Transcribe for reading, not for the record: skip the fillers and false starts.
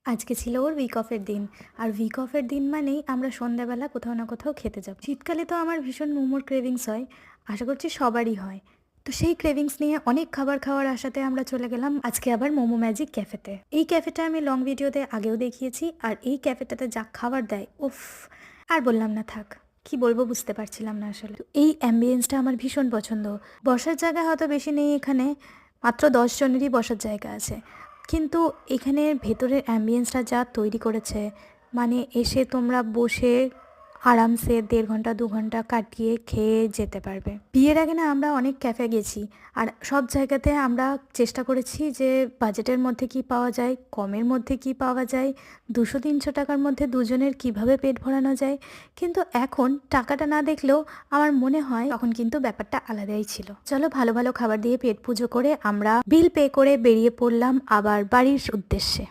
আজকে ছিল ওর উইক অফের দিন। আর উইক অফের দিন মানেই আমরা সন্ধ্যাবেলা কোথাও না কোথাও খেতে যাব। শীতকালে তো আমার ভীষণ মোমোর ক্রেভিংস হয়, আশা করছি সবারই হয়। তো সেই ক্রেভিংস নিয়ে অনেক খাবার খাওয়ার আশাতে আমরা চলে গেলাম আজকে আবার মোমো ম্যাজিক ক্যাফেতে। এই ক্যাফেটা আমি লং ভিডিওতে আগেও দেখিয়েছি, আর এই ক্যাফেটাতে যা খাবার দেয়, উফ! আর বললাম না, থাক। কি বলবো বুঝতে পারছিলাম না আসলে। তো এই অ্যাম্বিয়েন্সটা আমার ভীষণ পছন্দ। বসার জায়গা হয়তো বেশি নেই এখানে, মাত্র 10 জনেরই বসার জায়গা আছে। কিন্তু এখানের ভেতরের অ্যাম্বিয়েন্সটা যা তৈরি করেছে, মানে এসে তোমরা বসে আরামসে 1.5 ঘন্টা 2 ঘন্টা কাটিয়ে খেয়ে যেতে পারবে। বিয়ের আগে না আমরা অনেক ক্যাফে গেছি, আর সব জায়গাতে আমরা চেষ্টা করেছি যে বাজেটের মধ্যে কি পাওয়া যায়, কমের মধ্যে কি পাওয়া যায়, 200-300 টাকার মধ্যে দুজনের কিভাবে পেট ভরানো যায়। কিন্তু এখন টাকাটা না দেখলেও আমার মনে হয় তখন কিন্তু ব্যাপারটা আলাদাই ছিল। চলো, ভালো ভালো খাবার দিয়ে পেট পুজো করে আমরা বিল পে করে বেরিয়ে পড়লাম আবার বাড়ির উদ্দেশ্যে।